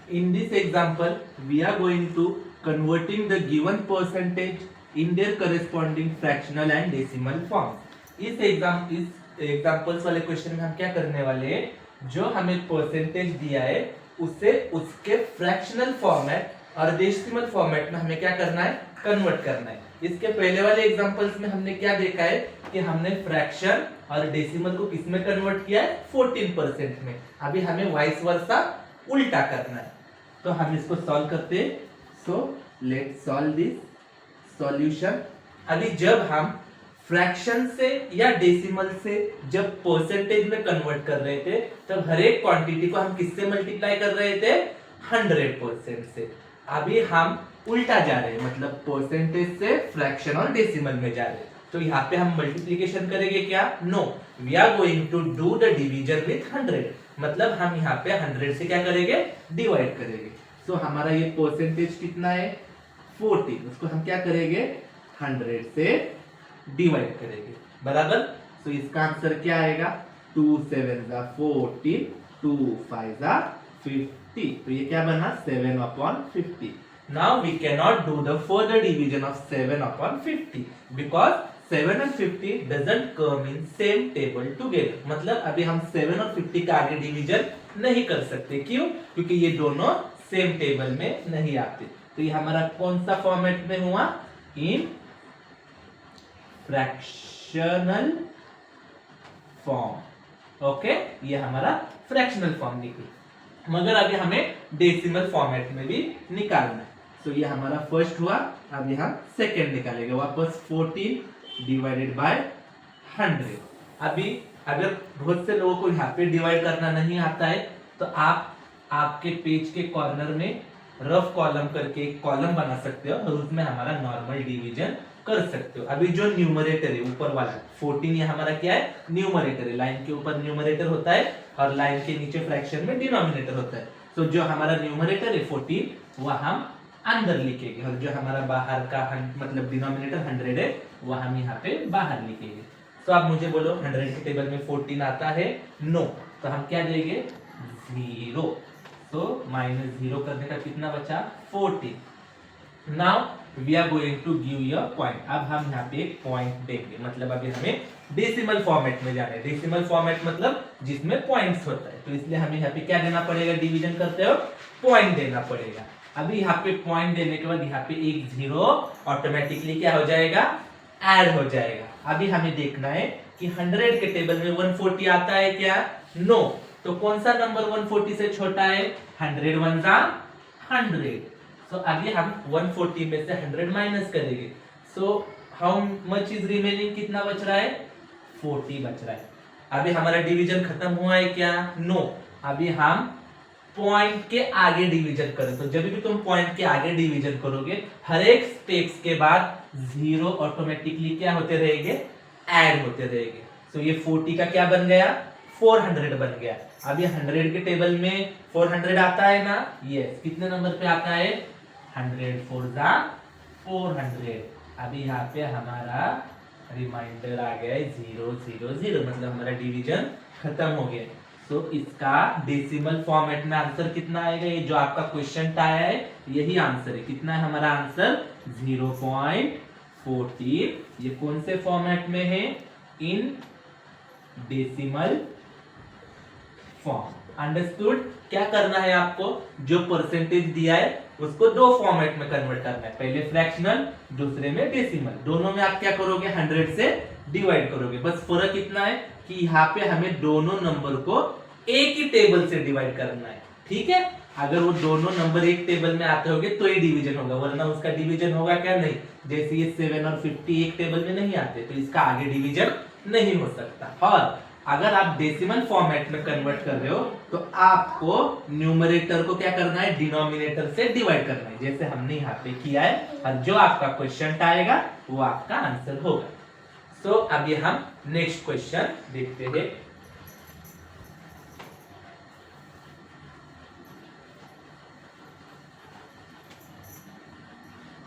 In this example, we are going to converting the given percentage in their corresponding fractional and decimal form. इस examples वाले question में हम क्या करने वाले हैं, जो हमें परसेंटेज दिया है उससे उसके फ्रैक्शनल फॉर्मेट और डेसिमल फॉर्मेट में हमें क्या करना है, कन्वर्ट करना है। इसके पहले वाले एग्जांपल्स में हमने क्या देखा है कि हमने फ्रैक्शन और डेसिमल को किस में कन्वर्ट किया है, 14% में। अभी हमें वाइस वर्सा उल्टा करना है, तो हम इसको सॉल्व करते हैं। So let's solve this solution. अभी जब हम फ्रैक्शन से या डेसिमल से जब परसेंटेज में कन्वर्ट कर रहे थे, तब हर एक क्वांटिटी को हम किससे मल्टीप्लाई कर रहे थे, 100% से। अभी हम उल्टा जा रहे हैं, मतलब परसेंटेज से फ्रैक्शन और डेसिमल में जा रहे हैं। तो यहाँ पे हम मल्टीप्लिकेशन करेंगे क्या, no, we are going to do the division with 100, मतलब हम यहाँ पे 100 से क्या करेंगे, डिवाइड करेंगे। सो हमारा ये परसेंटेज कितना है, 40, उसको हम क्या करेंगे, 100 से डिवाइड करेंगे, बराबर। सो इसका आंसर क्या आएगा, 2 7 40, 2 5 50, तो ये क्या बना, 7/50। Now we cannot do the further division of 7/50 because 7 and 50 doesn't come in same table together। मतलब अभी हम 7 और 50 का आगे डिवीजन नहीं कर सकते, क्यों, क्योंकि ये दोनों सेम टेबल में नहीं आते। तो ये हमारा कौन सा फॉर्मेट में हुआ, इन फ्रैक्शनल फॉर्म। ओके, ये हमारा फ्रैक्शनल फॉर्म निकली, मगर अभी हमें डेसिमल फॉर्मेट में भी निकालना है। तो ये हमारा फर्स्ट हुआ, अभी हम सेकेंड निकालेंगे, वापस 14 डिवाइडेड बाय 100। अभी अगर बहुत से लोगों को यहाँ पे डिवाइड करना नहीं आता है, तो आप आपके पेज के कॉर्नर में रफ कॉलम करके एक कॉलम बना सकते हो और उसमें हमारा नॉर्मल डिवीजन कर सकते हो। अभी जो न्यूमरेटर है ऊपर वाला 14, ये हमारा क्या है, न्यूमरेटर है। लाइन के ऊपर न्यूमरेटर होता है और लाइन के नीचे फ्रैक्शन में डिनोमिनेटर होता है। तो जो हमारा न्यूमरेटर है 14, वह हम अंदर लिखेंगे, और जो हमारा बाहर का मतलब डिनोमिनेटर 100 है, वह हम यहाँ पे बाहर लिखेंगे। तो आप मुझे बोलो 100 के टेबल में 14 आता है, नो, तो हम क्या देंगे, 0। तो -0 करने का कितना बचा, 14। Now we are going to give you a point. अब हम यहाँ पे एक पॉइंट देंगे, मतलब अभी हमें डेसिमल फॉर्मेट में जाना है। डेसिमल फॉर्मेट मतलब जिसमें पॉइंट्स होता है, तो इसलिए हमें यहाँ पे क्या देना पड़ेगा, डिवीजन करते हो पॉइंट देना पड़ेगा। अभी यहाँ पे पॉइंट देने के बाद यहाँ पे एक 0 ऑटोमेटिकली क्या हो जाएगा, ऐड हो जाएगा। अभी हमें देखना है कि 100 के टेबल में 140 आता है क्या, नो, तो कौन सा नंबर 140 से छोटा है, 100 1 100। सो अभी हम 140 में से 100 माइनस करेंगे। So how much is remaining, कितना बच रहा है, 40 बच रहा है। अभी हमारा डिवीजन खत्म हुआ है क्या, नो, अभी हम पॉइंट के आगे डिवीजन करें। तो जब भी तुम पॉइंट के आगे डिवीजन करोगे, हर एक स्टेप्स के बाद 0 ऑटोमेटिकली क्या होते रहेंगे, ऐड होते रहेंगे। सो ये 40 का क्या बन गया, 400 बन गया। अभी 100 के टेबल में 400 आता है ना, यस, कितने नंबर पे आता है, 100 4 400। अभी यहाँ पे हमारा रिमाइंडर आ गया है 0 0 0, मतलब हमारा डिवीजन खत्म हो गया। तो इसका डेसिमल फॉर्मेट में आंसर कितना आएगा, ये जो आपका क्वेश्चन आया है यही आंसर है। कितना है हमारा आंसर, 0.14। ये कौन से फॉर्मेट में है, इन डेसिमल फॉर्म। अंडरस्टूड। क्या करना है आपको, जो परसेंटेज दिया है उसको दो फॉर्मेट में कन्वर्ट करना है, पहले फ्रैक्शनल, दूसरे में डेसिमल। दोनों में आप क्या करोगे, 100 से डिवाइड करोगे। बस फर्क इतना है कि यहाँ पे हमें दोनों नंबर को एक ही टेबल से डिवाइड करना है, ठीक है। अगर वो दोनों नंबर एक टेबल में आते होंगे तो ही डिवीजन होगा, वरना उसका डिवीजन होगा क्या, नहीं। जैसे ये 7 और 50 एक टेबल में नहीं आते, तो इसका आगे डिवीजन नहीं हो सकता। और अगर आप डेसिमल फॉर्मेट में कन्वर्ट कर रहे हो, तो आपको न्यूमरेटर को क्या करना है, डिनोमिनेटर से डिवाइड करना है, जैसे हमने यहाँ पे किया है। और जो आपका क्वेश्चन आएगा वो आपका आंसर होगा। सो अभी हम नेक्स्ट क्वेश्चन देखते हैं।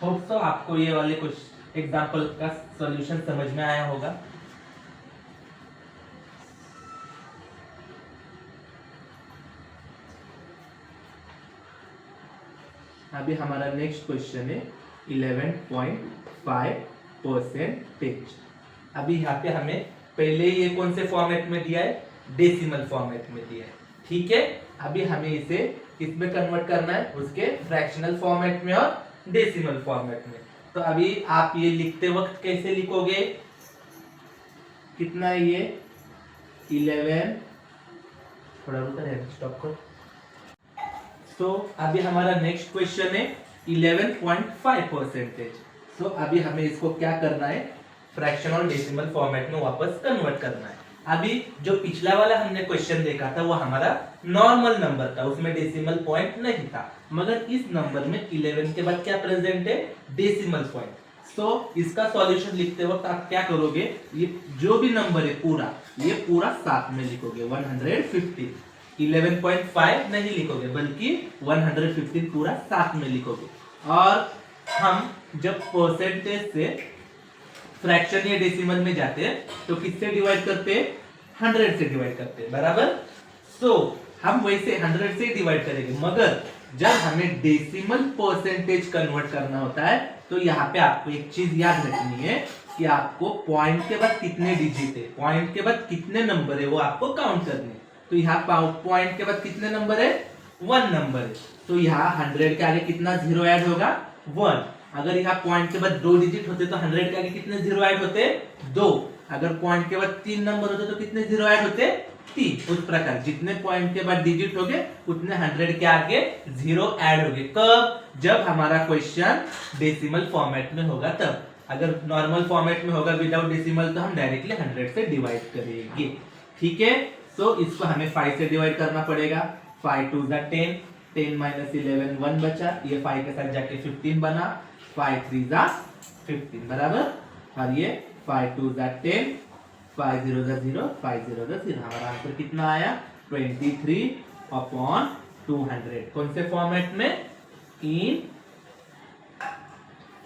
होप सो आपको ये वाले कुछ एग्जांपल का सॉल्यूशन समझ में आया होगा। अभी हमारा नेक्स्ट क्वेश्चन है 11.5%। अभी यहाँ पे हमें पहले ये कौन से फॉर्मेट में दिया है, डेसिमल फॉर्मेट में दिया है, ठीक है। अभी हमें इसे किसमें कन्वर्ट करना है, उसके फ्रैक्शनल फॉर्मेट में और डेसिमल फॉर्मेट में। तो अभी आप ये लिखते वक्त कैसे लिखोगे, कितना है ये 11, थोड़ा रुका है, स्टॉप कर। तो अभी हमारा नेक्स्ट क्वेश्चन है 11.5%। सो अभी हमें इसको क्या करना है, फ्रैक्शन और डेसिमल फॉर्मेट में वापस कन्वर्ट करना है। अभी जो पिछला वाला हमने क्वेश्चन देखा था वो हमारा नॉर्मल नंबर था, उसमें डेसिमल पॉइंट नहीं था, मगर इस नंबर में 11 के बाद क्या प्रेजेंट है, डेसिमल पॉइंट। तो इसका सॉल्यूशन लिखते वक्त आप क्या करोगे, ये जो भी नंबर है पूरा, ये पूरा साथ में लिखोगे 150, 11.5 नहीं लिखोगे बल्कि 115 पूरा साथ में लिखोगे। और हम जब परसेंटेज से फ्रैक्शन या डेसिमल में जाते हैं तो किससे डिवाइड करते हैं, 100 से डिवाइड करते हैं, बराबर। सो हम वैसे 100 से डिवाइड करेंगे, मगर जब हमें डेसिमल परसेंटेज कन्वर्ट करना होता है तो यहाँ पे आपको एक चीज याद रखनी है कि आपको पॉइंट के बाद कितने डिजिट है, पॉइंट के बाद कितने नंबर है वो आपको काउंट करने। तो यहाँ पॉइंट के बाद कितने नंबर है, 1 नंबर है। तो यहाँ 100 के आगे कितना जीरो ऐड होगा, 1। अगर यहाँ पॉइंट के बाद 2 डिजिट होते तो 100 के आगे कितने जीरो ऐड होते, 2। अगर पॉइंट के बाद 3 नंबर होते तो कितने जीरो ऐड होते, 3। उस प्रकार जितने पॉइंट के बाद डिजिट होगे उतने 100 के आगे जीरो ऐड होगे। कब, जब हमारा क्वेश्चन डेसिमल फॉर्मेट में होगा तब। अगर नॉर्मल फॉर्मेट में होगा विदाउट डेसिमल तो हम डायरेक्टली 100 से डिवाइड करेंगे, ठीक है। तो इसको हमें 5 से डिवाइड करना पड़ेगा। 5 2 = 10, 10 - 11 1 बचा, ये 5 के साथ जाके 15 बना, 5 3 = 15 बराबर। और ये 5 2 = 10, 5 0 = 0, 5 0 = 0। हमारा आंसर कितना आया, 23/200। कौन से फॉर्मेट में, इन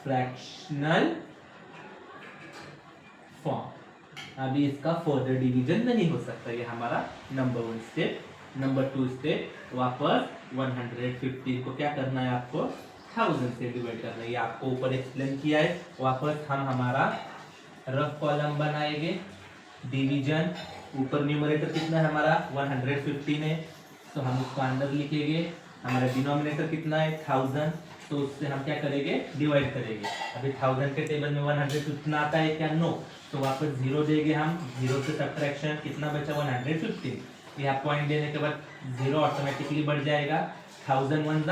फ्रैक्शनल फॉर्म। अभी इसका फर्दर डिवीजन नहीं हो सकता, ये हमारा नंबर 1 स्टेप। नंबर 2 स्टेप, वापस 115 को क्या करना है आपको, 1000 से डिवाइड करना है, ये आपको ऊपर एक्सप्लेन किया है। वापस हम हमारा रफ कॉलम बनाएंगे, डिवीजन, ऊपर न्यूमरेटर कितना है हमारा 115 है, तो हम उसको अंदर लिखेंगे। हमारा डिनोमिनेटर कितना है 1000, तो उससे हम क्या करेंगे, डिवाइड करेंगे। अभी 1000 के टेबल में 115 आता है क्या, नो, तो वापस 0 देंगे हम, 0 से सब्ट्रैक्शन कितना बचा 115। यहाँ पॉइंट देने के बाद 0 ऑटोमेटिकली बढ़ जाएगा, 1000 1 =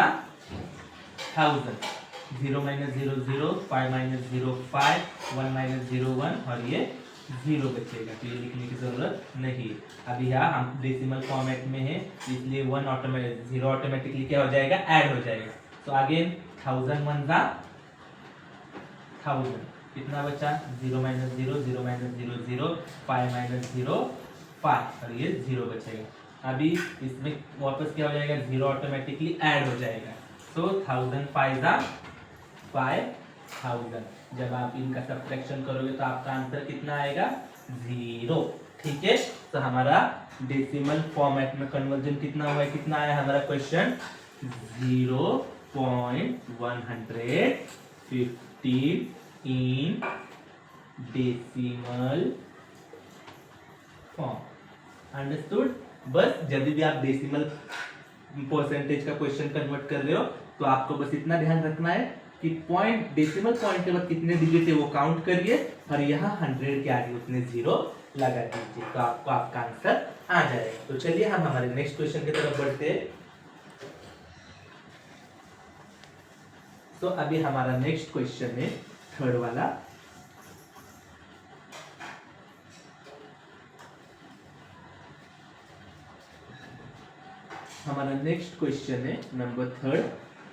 1000, 0 - 0 0, 5 - 0 5, 1 - 0 1, और ये 0 बचेगा, तो ये लिखने की जरूरत नहीं है। अभी यहाँ हम डेसिमल फॉर्मेट में है इसलिए 0 ऑटोमेटिकली क्या हो जाएगा, ऐड हो जाएगा। तो अगेन 1000 1 = 1000, कितना बचा 0 - 0 0 - 0 0, 5 - 0 5, और ये 0 बचेगा। अभी इसमें वापस क्या हो जाएगा, 0 ऑटोमेटिकली ऐड हो जाएगा। तो 1000 5 = 5000। जब आप इनका सब्ट्रैक्शन करोगे तो आपका आंसर कितना आएगा, 0, ठीक है। तो हमारा डेसिमल फॉर्मेट में कन्वर्जन कितना हुआ है, कितना आया हमारा question, 0.115 in decimal form. Understood. बस जब भी आप डेसिमल परसेंटेज का क्वेश्चन कन्वर्ट कर रहे हो तो आपको बस इतना ध्यान रखना है कि पॉइंट, डेसिमल पॉइंट के बाद कितने डिजिट है वो काउंट करिए, और यहाँ 100 के आगे उतने 0 लगा दीजिए, तो आपको आपका आंसर आ जाएगा। तो चलिए हम हमारे नेक्स्ट क्वेश्चन की तरफ बढ़ते हैं। तो अभी हमारा नेक्स्ट क्वेश्चन है थर्ड वाला। हमारा नेक्स्ट क्वेश्चन है नंबर 3,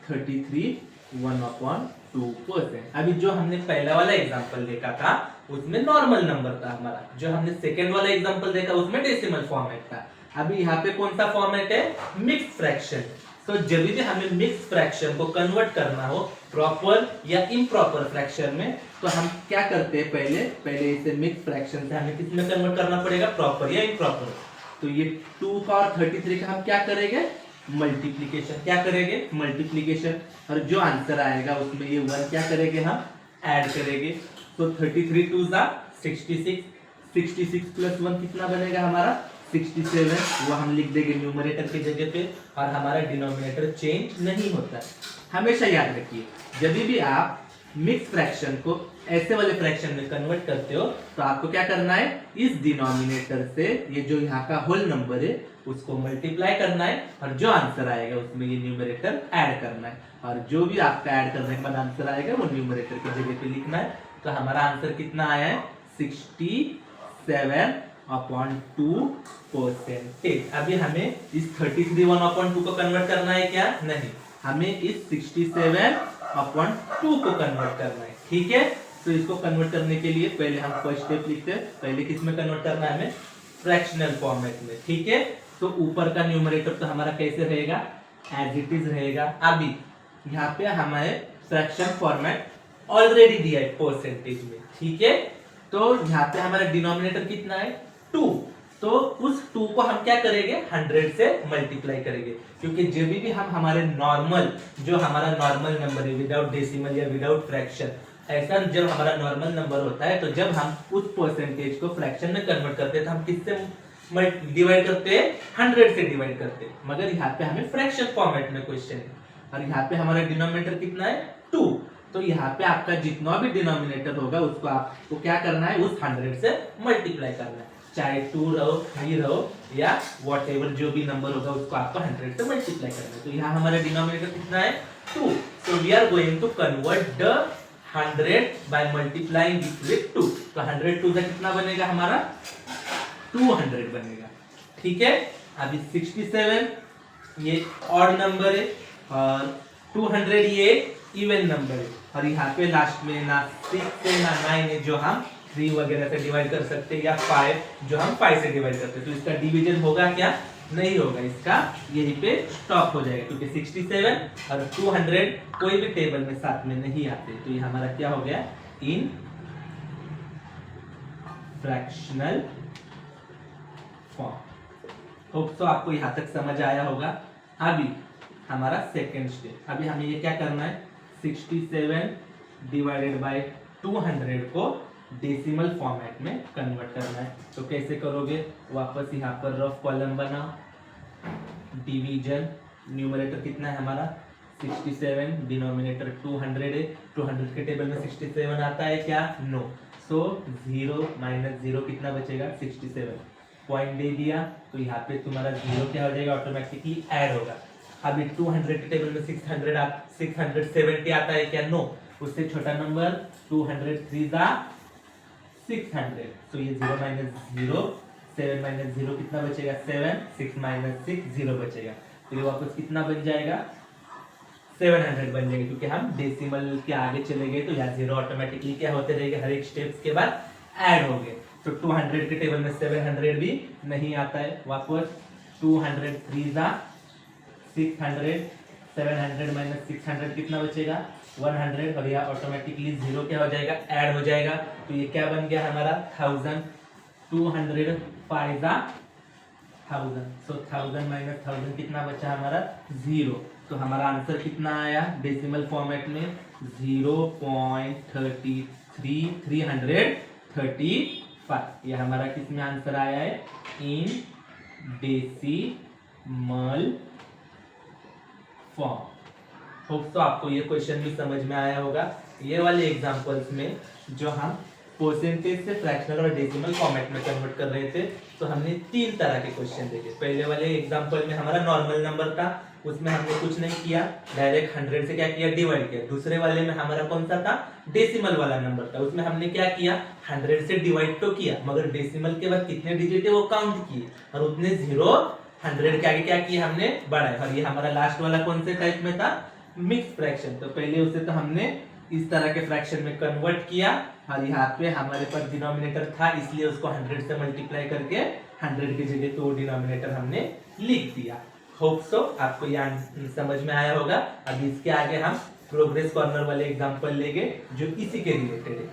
33 1/2%। अभी जो हमने पहला वाला एग्जांपल देखा था उसमें नॉर्मल नंबर था हमारा, जो हमने सेकंड वाला एग्जांपल देखा उसमें डेसिमल फॉर्मेट था। अभी यहाँ पे कौन सा फॉर्मेट है, मिक्स फ्रैक्शन। तो जब भी हमें मिक्स फ्रैक्शन को कन्वर्ट करना हो प्रॉपर या इम्प्रॉपर फ्रैक्शन में, तो हम क्या करते हैं, पहले इसे मिक्स फ्रैक्शन से हमें किस में कन्वर्ट करना पड़ेगा, प्रॉपर या इम्प्रॉपर। तो ये 2 का और 33 का हम क्या करेंगे, मल्टीप्लीकेशन, क्या करेंगे मल्टीप्लीकेशन, और जो आंसर आएगा उसमें ये 1 क्या करेंगे हम ऐड करेंगे। तो 33 2 जा 66, 66 प्लस 1 कितना बनेगा हमारा 67, वो हम लिख देंगे न्यूमरेटर की जगह पे, और हमारा डिनोमिनेटर चेंज नहीं होता। हमेशा याद रखिए जब भी आप मिक्स फ्रैक्शन को ऐसे वाले फ्रैक्शन में कन्वर्ट करते हो तो आपको क्या करना है, इस डिनोमिनेटर से ये जो यहाँ का होल नंबर है उसको मल्टीप्लाई करना है, और जो आंसर आएगा उसमें ये न्यूमरेटर ऐड करना है, और जो भी आपका ऐड करने के बाद आंसर आएगा वो न्यूमरेटर की जगह पे लिखना है। तो हमारा आंसर कितना आया है 67/2%। अभी हमें इस 33 1/2 को कन्वर्ट करना है क्या, नहीं, हमें इस 67/2 को कन्वर्ट करना है। ठीक है, तो इसको कन्वर्ट करने के लिए पहले हम फर्स्ट स्टेप लिखते हैं। पहले किस में कन्वर्ट करना है हमें, फ्रैक्शनल फॉर्मेट में। ठीक है, तो ऊपर का न्यूमरेटर तो हमारा कैसे रहेगा, एज इट इज रहेगा। अभी यहाँ पे हमारे फ्रैक्शन फॉर्मेट ऑलरेडी दिया है परसेंटेज में। ठीक है, तो यहाँ पे हमारा डिनोमिनेटर कितना है 2, तो उस 2 को हम क्या करेंगे 100 से मल्टीप्लाई करेंगे, क्योंकि जब भी हम हमारे नॉर्मल जो हमारा नॉर्मल नंबर है विदाउट डेसिमल या विदाउट फ्रैक्शन, ऐसा जब हमारा नॉर्मल नंबर होता है तो जब हम उस परसेंटेज को फ्रैक्शन में कन्वर्ट करते हैं तो हम किससे डिवाइड करते हैं 100 से डिवाइड करते हैं। मगर यहाँ पे हमें फ्रैक्शन फॉर्मेट में क्वेश्चन है, और यहाँ पे हमारा डिनोमिनेटर कितना है 2, तो यहाँ पे आपका जितना भी डिनोमिनेटर होगा उसको आपको क्या करना है उस 100 से मल्टीप्लाई करना है, चाहे 2 रहो 3 रहो या व्हाटएवर जो भी नंबर होगा उसको आपको 100 से मल्टीप्लाई करना है। तो यहाँ हमारा डिनोमिनेटर कितना है 2, so we are going to convert the 100 by multiplying it with 2। तो 100 2 का कितना बनेगा हमारा 200 बनेगा। ठीक है, अभी 67 ये ऑड नंबर है और 200 ये इवन नंबर है, और यहाँ पे लास्ट में ना 6 से ना 9 है जो हम 3 वगैरह से डिवाइड कर सकते हैं, या 5 जो हम 5 से डिवाइड करते हैं। तो इसका डिवीजन होगा क्या, नहीं होगा, इसका यहीं पे स्टॉप हो जाएगा, क्योंकि 67 और 200 कोई भी टेबल में साथ में नहीं आते। तो ये हमारा क्या हो गया इन फ्रैक्शनल फॉर्म। होप सो आपको यहाँ तक समझ आया होगा। अभी हमारा सेकेंड स्टेप, अभी हमें ये क्या करना है 67 डिवाइडेड बाय 200 को डेसिमल फॉर्मेट में कन्वर्ट करना है। तो कैसे करोगे, वापस यहाँ पर रफ कॉलम बनाओ, डिवीजन, न्यूमरेटर कितना है हमारा 67, डिनोमिनेटर 200 है, 200 के टेबल में 67 आता है क्या, नो, सो 0 माइनस 0 कितना बचेगा 67, पॉइंट दे दिया, तो यहाँ पे तुम्हारा 0 क्या हो जाएगा ऑटोमेटिकली ऐड होगा। अभी 200 के टेबल में 670 आता है क्या, नो, उससे छोटा नंबर 203 जा 600, तो ये 0 माइनस 0, 7 माइनस 0 कितना बचेगा 7, 6 माइनस 6 0 बचेगा, तो ये वापस कितना बन जाएगा 700 बन जाएगा, क्योंकि हम डेसिमल के आगे चले गए तो यहाँ 0 ऑटोमेटिकली क्या होते रहेंगे हर एक स्टेप्स के बाद ऐड हो गए। तो 200 के टेबल में 700 भी नहीं आता है, वापस 203 जा 600, 700 माइनस 600 कितना बचेगा 100, और यह ऑटोमेटिकली 0 क्या हो जाएगा ऐड हो जाएगा, तो ये क्या बन गया हमारा 1000, 205 जा 1000, सो 1000 माइनस 1000 कितना बचा हमारा 0, तो हमारा आंसर कितना आया डेसिमल फॉर्मेट में 0.33335। ये हमारा किस में आंसर आया है इन डेसिमल फॉर्म। होप तो आपको ये क्वेश्चन भी समझ में आया होगा। ये वाले एग्जांपल्स में जो हम परसेंटेज से फ्रैक्शनल और डेसिमल फॉर्मेट में कन्वर्ट कर रहे थे, तो हमने 3 तरह के क्वेश्चन देखे। पहले वाले एग्जांपल में हमारा नॉर्मल नंबर था, उसमें हमने कुछ नहीं किया, डायरेक्ट 100 से क्या किया डिवाइड किया। दूसरे वाले में हमारा कौन सा था डेसिमल वाला नंबर था, उसमें हमने क्या किया 100 से डिवाइड तो किया, मगर डेसिमल के बाद कितने डिजिट है वो काउंट किए, और उतने 0 100 के आगे क्या किया हमने बढ़ाए। और ये हमारा लास्ट वाला कौन से टाइप में था मिक्स फ्रैक्शन, तो पहले उसे तो हमने इस तरह के फ्रैक्शन में कन्वर्ट किया, और यहाँ पे हमारे पास डिनोमिनेटर था इसलिए उसको 100 से मल्टीप्लाई करके 100 की जगह तो डिनोमिनेटर हमने लिख दिया। होप सो आपको यह समझ में आया होगा। अब इसके आगे हम प्रोग्रेस कॉर्नर वाले एग्जांपल लेंगे जो इसी के रिलेटेड है।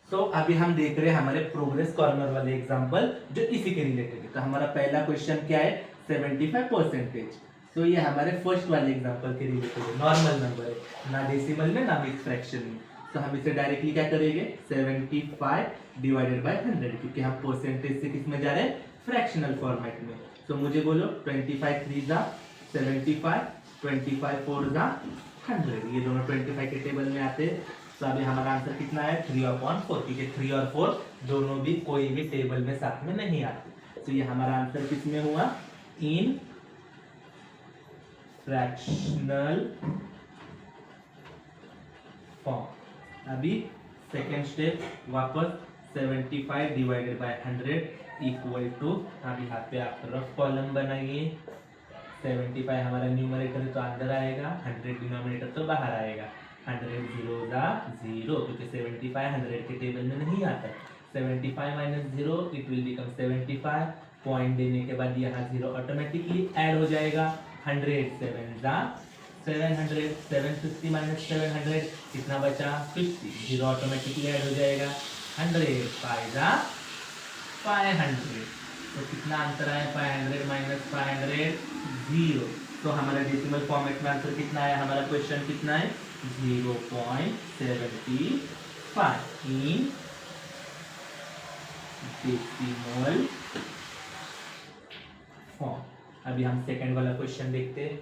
तो अभी हम देख रहे हैं हमारे प्रोग्रेस कॉर्नर वाले एग्जांपल जो इसी के रिलेटेड है। तो हमारा पहला क्वेश्चन क्या है 75%। तो ये हमारे फर्स्ट वाले एग्जांपल के रिलेटेड है, नॉर्मल नंबर है, ना डेसिमल में ना मिक्स फ्रैक्शन में। तो हम इसे डायरेक्टली क्या करेंगे 75 डिवाइडेड बाय 100, क्योंकि हम परसेंटेज से किस में जा रहे हैं, फ्रैक्शनल फॉर्मेट में। तो मुझे बोलो 25 3 जा 75, 25 4 जा 100, ये दोनों 25 के टेबल में आते हैं। तो अभी हमारा आंसर कितना है 3/4, क्योंकि 3 और 4 दोनों भी कोई भी टेबल में साथ में नहीं आते। तो ये हमारा आंसर किस में हुआ, इन फ्रैक्शनल फॉर्म। अभी सेकेंड स्टेप वापस 75 डिवाइडेड बाय 100 इक्वल टू, अभी यहाँ पे आप रफ कॉलम बनाइए। 75 हमारा न्यूमरेटर है तो अंदर आएगा, 100 डिनोमिनेटर तो बाहर आएगा। 100 0 जा 0, क्योंकि 75 100 के टेबल में नहीं आता है। 75 minus 0 it will become 75, point देने के बाद यहाँ 0 ऑटोमेटिकली ऐड हो जाएगा। 100 7 जा 700, 750 माइनस 700 कितना बचा 50, 0 ऑटोमेटिकली ऐड हो जाएगा। 100 5 जा 500, तो कितना आंसर आया 500 माइनस 500 0। तो हमारा डेसिमल फॉर्मेट में आंसर कितना आया, हमारा क्वेश्चन कितना है 0.75 इन डेसिमल फॉर्म। अभी हम सेकंड वाला क्वेश्चन देखते हैं।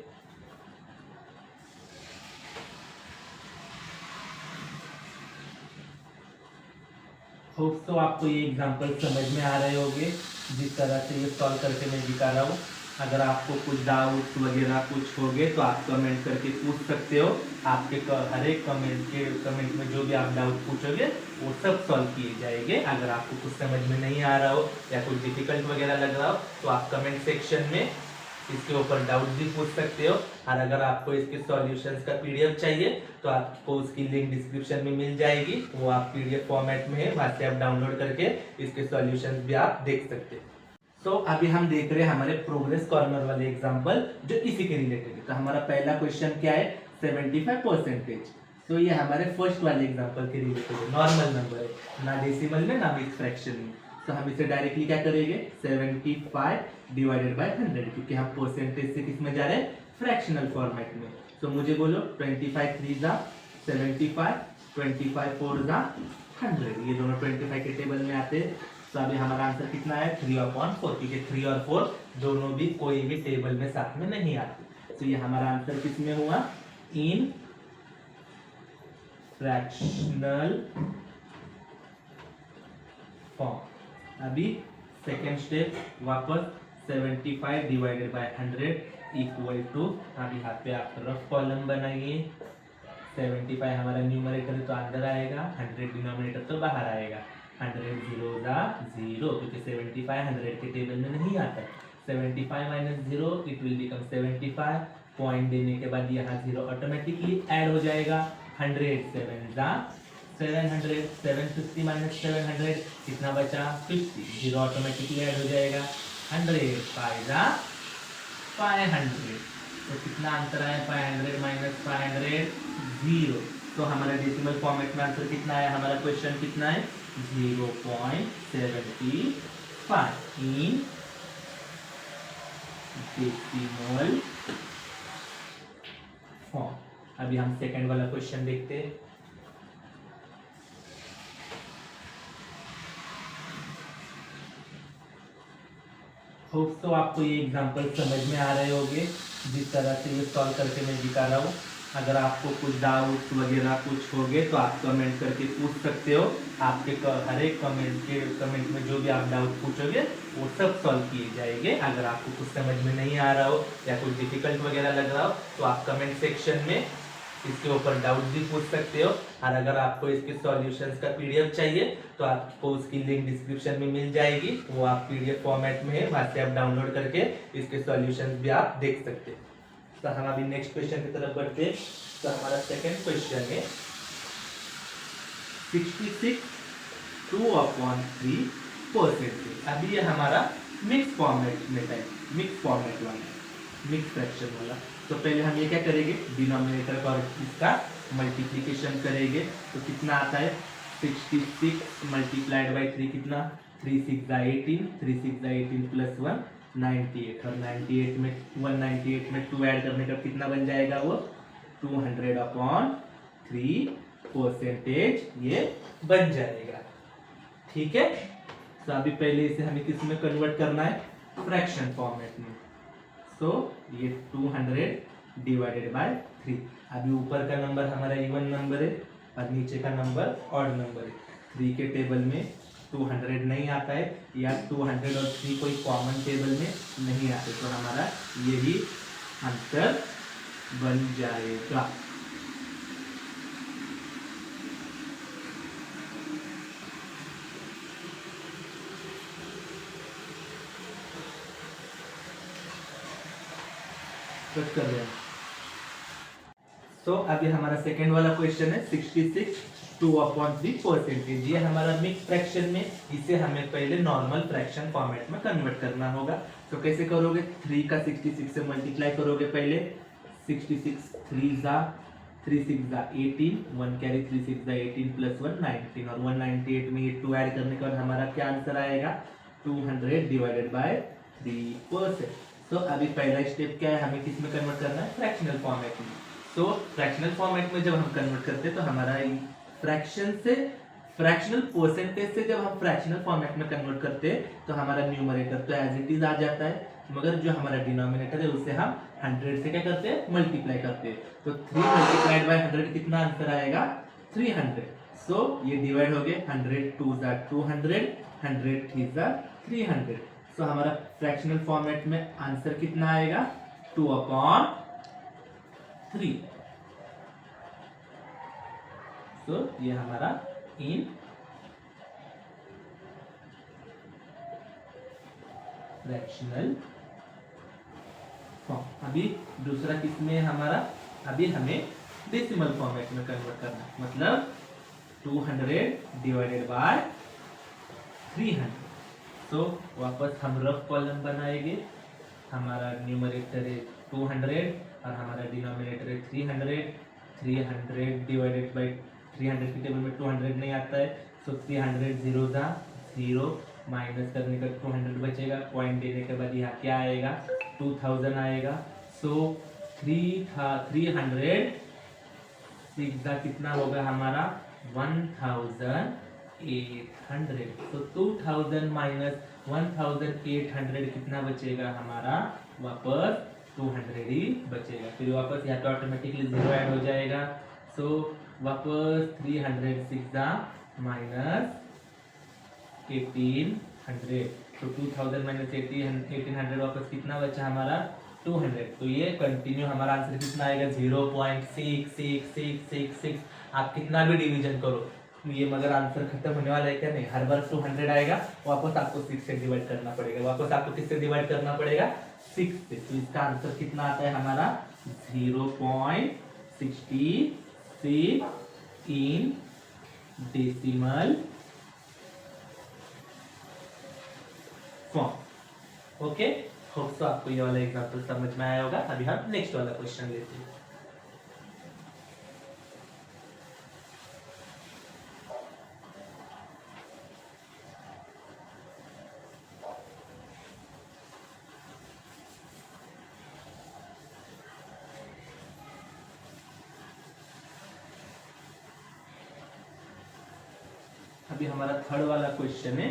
होप तो आपको ये एग्जांपल समझ में आ रहे होंगे, जिस तरह से ये सॉल्व करके मैं दिखा रहा हूँ। अगर आपको कुछ डाउट वगैरह कुछ हो गए तो आप कमेंट करके पूछ सकते हो। आपके हर एक कमेंट में जो भी आप डाउट पूछोगे वो सब सॉल्व किए जाएंगे। अगर आपको कुछ समझ में नहीं आ रहा हो या कुछ डिफिकल्ट वगैरह लग रहा हो तो आप कमेंट सेक्शन में इसके ऊपर डाउट भी पूछ सकते हो। और अगर आपको इसके सॉल्यूशंस का पीडीएफ चाहिए तो आपको उसकी लिंक डिस्क्रिप्शन में मिल जाएगी, वो आप पीडीएफ फॉर्मेट में है, वहां से आप डाउनलोड करके इसके सॉल्यूशंस भी आप देख सकते हैं। तो अभी हम देख रहे हैं हमारे प्रोग्रेस कॉर्नर वाले एग्जांपल जो इसी के रिलेटेड है। तो हमारा पहला क्वेश्चन क्या है 75%। तो ये हमारे फर्स्ट वाले एग्जांपल के रिलेटेड है, नॉर्मल नंबर है, ना डेसिमल में ना मिक्स फ्रैक्शन में। तो हम इसे डायरेक्टली क्या करेंगे 75 डिवाइडेड बाय 100, क्योंकि हम परसेंटेज से किस में जा रहे हैं, फ्रैक्शनल फॉर्मेट में। तो मुझे बोलो 25 3 जा 75, 25 4 जा 100, ये दोनों 25 के टेबल में आते हैं। तो अभी हमारा आंसर कितना है 3/4, क्योंकि 3 और 4 दोनों भी कोई भी टेबल में साथ में नहीं आते। तो ये हमारा आंसर किस में हुआ, इन फ्रैक्शनल फॉर्म। अभी सेकेंड स्टेप वापस 75 डिवाइडेड बाय 100 इक्वल टू, अभी यहाँ पे आप रफ कॉलम बनाइए। 75 हमारा न्यूमरेटर है तो अंदर आएगा, 100 डिनोमिनेटर तो बाहर आएगा। 100 0 जा 0, क्योंकि 75 100 के टेबल में नहीं आता है। 75 minus 0 it will become 75, point देने के बाद यहाँ 0 ऑटोमेटिकली ऐड हो जाएगा। 100 7 जा 700, 750 माइनस 700 कितना बचा 50, 0 ऑटोमेटिकली ऐड हो जाएगा। 100 5 जा 500, तो कितना आंसर आया 500 माइनस 500 0। तो हमारा डेसिमल फॉर्मेट में आंसर कितना आया, हमारा क्वेश्चन कितना है 0.75 इन डेसिमल फॉर्म। अभी हम सेकंड वाला क्वेश्चन देखते हैं। होप तो आपको ये एग्जांपल समझ में आ रहे होंगे, जिस तरह से ये सॉल्व करके मैं दिखा रहा हूँ। अगर आपको कुछ डाउट वगैरह कुछ हो गए तो आप कमेंट करके पूछ सकते हो। आपके हर एक कमेंट में जो भी आप डाउट पूछोगे वो सब सॉल्व किए जाएंगे। अगर आपको कुछ समझ में नहीं आ रहा हो या कुछ डिफिकल्ट वगैरह लग रहा हो तो आप कमेंट सेक्शन में इसके ऊपर डाउट भी पूछ सकते हो। और अगर आपको इसके सॉल्यूशंस का पीडीएफ चाहिए तो आपको उसकी लिंक डिस्क्रिप्शन में मिल जाएगी, वो आप पीडीएफ फॉर्मेट में है, वहां से आप डाउनलोड करके इसके सॉल्यूशंस भी आप देख सकते हैं। तो हम अभी नेक्स्ट क्वेश्चन की तरफ बढ़ते हैं। तो हमारा सेकंड क्वेश्चन है 66 2/3%। अभी ये हमारा मिक्स फॉर्मेट में है, मिक्स फॉर्मेट वाला, मिक्स फ्रैक्शन वाला। तो पहले हम ये क्या करेंगे डिनोमिनेटर और इसका मल्टीप्लिकेशन करेंगे। तो कितना आता है 66 मल्टीप्लाइड बाई 3 कितना 3 6 18, 3 6 18 प्लस 1 98 और 98 में 198 में 2 ऐड करने का कितना बन जाएगा वो 200/3 ये बन जाएगा। ठीक है, तो अभी पहले इसे हमें किस में कन्वर्ट करना है, फ्रैक्शन फॉर्मेट में। सो ये 200/3। अभी ऊपर का नंबर हमारा इवन नंबर है और नीचे का नंबर ऑड नंबर है। 3 के टेबल में 200 नहीं आता है या 200 और 3 कोई कॉमन टेबल में नहीं आते, तो हमारा यही आंसर बन जाएगा। कर रहे हैं। तो अभी हमारा सेकेंड वाला क्वेश्चन है 66 2/3%। ये हमारा मिक्स फ्रैक्शन में, इसे हमें पहले नॉर्मल फ्रैक्शन फॉर्मेट में कन्वर्ट करना होगा। तो कैसे करोगे, 3 का 66 से मल्टीप्लाई करोगे पहले। 66 3 जा 3 6 जा 18, 1 कैरी 3 6 जा 18 प्लस 1 19 और 198 में ये 2 ऐड करने के बाद हमारा क्या आंसर आएगा 200/3%। तो अभी पहला स्टेप क्या है, हमें किस में कन्वर्ट करना है, फ्रैक्शनल फॉर्मेट में। तो फ्रैक्शनल फॉर्मेट में जब हम कन्वर्ट करते हैं तो हमारा फ्रैक्शन से फ्रैक्शनल परसेंटेज से जब हम फ्रैक्शनल फॉर्मेट में कन्वर्ट करते हैं तो हमारा न्यूमरेटर तो एज इट इज आ जाता है, मगर जो हमारा डिनोमिनेटर है उसे हम 100 से क्या करते हैं, मल्टीप्लाई करते हैं। तो 3 × 100 कितना आंसर आएगा 300। सो ये डिवाइड हो गए, 100 2 जा 200, 100 3 जा 300। सो हमारा फ्रैक्शनल फॉर्मेट में आंसर कितना आएगा 2/3। तो ये हमारा इन फ्रैक्शनल फॉर्म। अभी दूसरा किसमें हमारा, अभी हमें डेसिमल फॉर्मेट में कन्वर्ट करना है, मतलब 200/300। तो वापस हम रफ कॉलम बनाएंगे। हमारा न्यूमरेटर है 200 और हमारा डिनोमिनेटर है 300। 300 की टेबल में 200 नहीं आता है, सो 300 0 था 0 माइनस करने का 200 बचेगा, पॉइंट देने के बाद यहाँ क्या आएगा 2000 आएगा। सो 300 6 कितना होगा हमारा 1800। तो 2000 माइनस 1800 कितना बचेगा हमारा, वापस 200 ही बचेगा। फिर वापस यहाँ पे ऑटोमेटिकली 0 ऐड हो जाएगा। सो वापस 300 6 माइनस 1800। तो 2000 माइनस 1800 वापस कितना बचा हमारा 200। तो ये कंटिन्यू हमारा आंसर कितना आएगा 0.6666। आप कितना भी डिवीजन करो ये, मगर आंसर खत्म होने वाला है क्या, नहीं। हर बार 200 आएगा, वापस आपको 6 से डिवाइड करना पड़ेगा, वापस आपको किससे डिवाइड करना पड़ेगा 6 से। तो इसका आंसर कितना आता है हमारा 0.66 in decimal form. Okay, hope so आपको ये वाला एग्जांपल समझ में आया होगा। अभी हम नेक्स्ट वाला क्वेश्चन लेते हैं। अभी हमारा थर्ड वाला क्वेश्चन है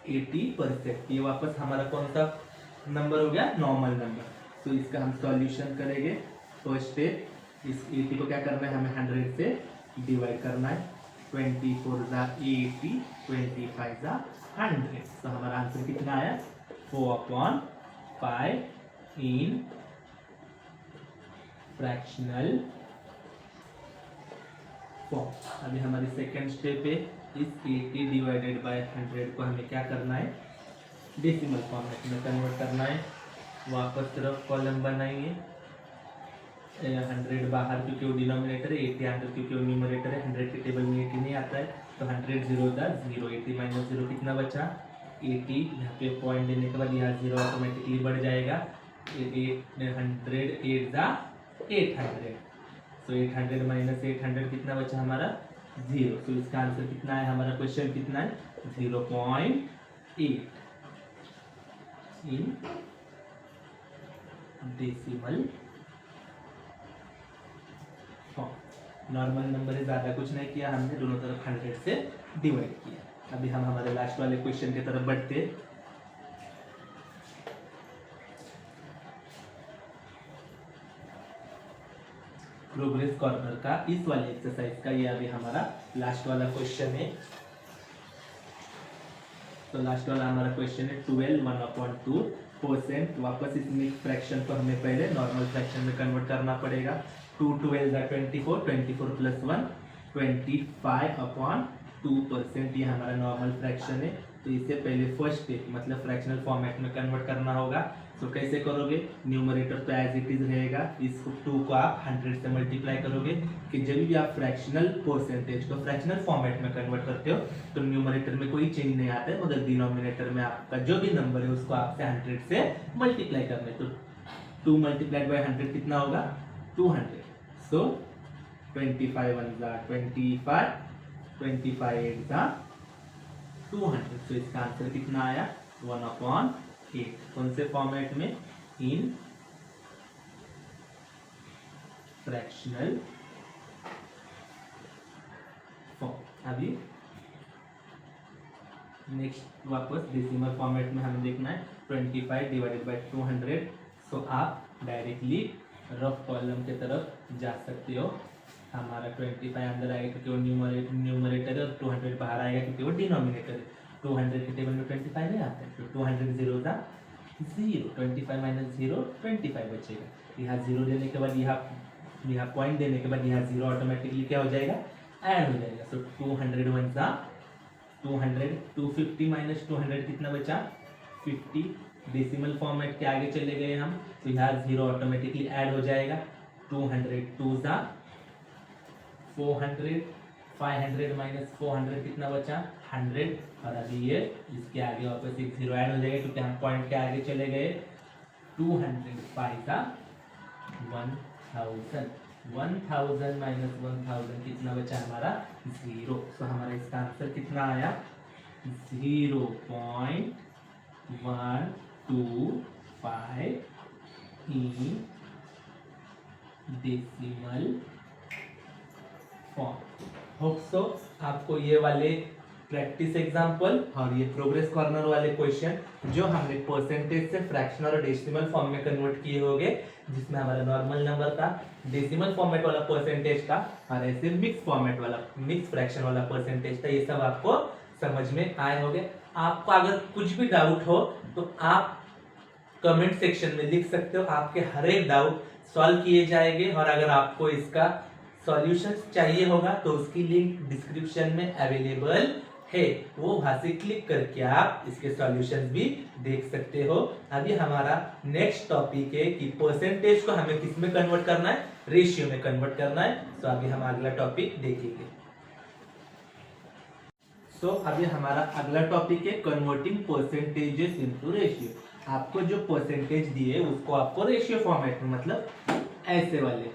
80%। ये वापस हमारा कौन सा नंबर हो गया, नॉर्मल नंबर। तो इसका हम सॉल्यूशन करेंगे। फर्स्ट स्टेप, इस 80 को क्या करना है, हमें 100 से डिवाइड करना है। 24 जा 80, 25 जा 100। तो हमारा आंसर कितना आया 4/5 इन फ्रैक्शनल फॉर्म। अभी हमारी सेकेंड स्टेप है, इस 80 डिवाइडेड बाय 100 को हमें क्या करना है, डेसिमल फॉर्मेट में कन्वर्ट करना है। वापस तरफ कॉलम बनाएंगे। 100 बाहर क्योंकि वो डिनोमिनेटर है, 80 अंदर क्योंकि वो न्यूमरेटर है। 100 की टेबल में 80 नहीं आता है, तो 100 0 था 0, 80 माइनस 0 कितना बचा 80। यहाँ पे पॉइंट देने के बाद यहाँ 0 ऑटोमेटिकली बढ़ जाएगा। 100 8 जा 800। तो 800 माइनस 800 कितना बचा हमारा 0। तो इसका आंसर कितना है, हमारा क्वेश्चन कितना है 0.8 in decimal form. Normal number है, ज्यादा कुछ नहीं किया हमने, दोनों तरफ 100 से डिवाइड किया। अभी हम हमारे लास्ट वाले क्वेश्चन की तरफ बढ़ते। प्रोग्रेस कॉर्नर का इस वाले एक्सरसाइज का ये अभी हमारा लास्ट वाला क्वेश्चन है। तो लास्ट वाला हमारा क्वेश्चन है 12 1/2%। वापस इसमें फ्रैक्शन को हमें पहले नॉर्मल फ्रैक्शन में कन्वर्ट करना पड़ेगा। 2 12 24, 24 + 1 25/2%। ये हमारा नॉर्मल फ्रैक्शन है। तो इसे पहले फर्स्ट स्टेप मतलब फ्रैक्शनल फॉर्मेट में कन्वर्ट करना होगा। तो कैसे करोगे, न्यूमरेटर तो एज इट इज रहेगा, इसको 2 को आप 100 से मल्टीप्लाई करोगे कि जब भी आप फ्रैक्शनल परसेंटेज को फ्रैक्शनल फॉर्मेट में कन्वर्ट करते हो तो न्यूमरेटर में कोई चेंज नहीं आता है, मगर डिनोमिनेटर में आपका जो भी नंबर है उसको आपसे 100 से मल्टीप्लाई करना है। तो 2 × 100 कितना होगा, 200। सो 25 1 25, 25 8 200। तो इसका आंसर कितना आया, 1/8। कौन से फॉर्मेट में, इन फ्रैक्शनल फॉर्म। अभी नेक्स्ट वापस डेसिमल फॉर्मेट में हमें देखना है 25 / 200। सो आप डायरेक्टली रफ कॉलम के तरफ जा सकते हो। हमारा 25 अंदर आएगा क्योंकि वो न्यूमरेटर है और 200 बाहर आएगा क्योंकि वो डिनोमिनेटर है। 200 के टेबल में 25 नहीं आता है, तो 200 0 था 0, 25 - 0 25 बचेगा। यहाँ 0 देने के बाद यहाँ पॉइंट देने के बाद यहाँ 0 ऑटोमेटिकली क्या हो जाएगा, ऐड हो जाएगा। सो 200 1 200, 250 - 200 कितना बचा, 50। डेसिमल फॉर्मेट के आगे चले गए हम, तो यहाँ 0 ऑटोमेटिकली ऐड हो जाएगा। 200 2 400, 500 - 400 कितना बचा, 100। और अभी ये इसके आगे वापस एक 0 ऐड हो जाएगा क्योंकि हम पॉइंट के आगे चले गए। 205 1000, 1000 - 1000 कितना बचा हमारा, 0। तो हमारा इसका आंसर कितना आया, 0.125 in decimal form. Hope so आपको ये वाले प्रैक्टिस एग्जांपल और ये प्रोग्रेस कॉर्नर वाले क्वेश्चन जो हमने परसेंटेज से फ्रैक्शनल और डेसिमल फॉर्म में कन्वर्ट किए होंगे, जिसमें हमारा नॉर्मल नंबर था, डेसिमल फॉर्मेट वाला परसेंटेज था और ऐसे मिक्स फॉर्मेट वाला मिक्स फ्रैक्शन वाला परसेंटेज था, ये सब आपको समझ में आए होंगे। आपको अगर कुछ भी डाउट हो तो आप कमेंट सेक्शन में लिख सकते हो, आपके हर एक डाउट सॉल्व किए जाएंगे। और अगर आपको इसका सॉल्यूशन चाहिए होगा तो उसकी लिंक डिस्क्रिप्शन में अवेलेबल है, वो वहां से क्लिक करके आप इसके सॉल्यूशंस भी देख सकते हो। अभी हमारा नेक्स्ट टॉपिक है कि परसेंटेज को हमें किस में कन्वर्ट करना है, रेशियो में कन्वर्ट करना है। तो अभी हम अगला टॉपिक देखेंगे। सो अभी हमारा अगला टॉपिक है कन्वर्टिंग परसेंटेजेस इनटू रेशियो। आपको जो परसेंटेज दिए उसको आपको रेशियो फॉर्मेट में, मतलब ऐसे वाले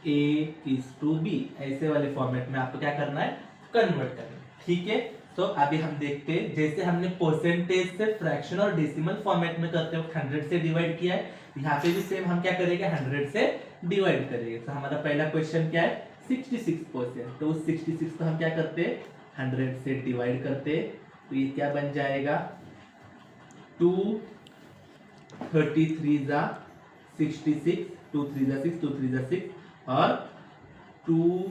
A:B ऐसे वाले फॉर्मेट में आपको क्या करना है, कन्वर्ट करना है। ठीक है, तो अभी हम देखते हैं, जैसे हमने परसेंटेज से फ्रैक्शन और डेसिमल फॉर्मेट में करते हो 100 से डिवाइड किया है, यहाँ पे भी सेम हम क्या करेंगे, 100 से डिवाइड करेंगे। तो हमारा पहला क्वेश्चन क्या है, 66%। तो उस 66 को हम क्या करते हैं, 100 से डिवाइड करते हैं। तो ये क्या बन जाएगा, 233 66, 2 3 6, 2 3 6 और 2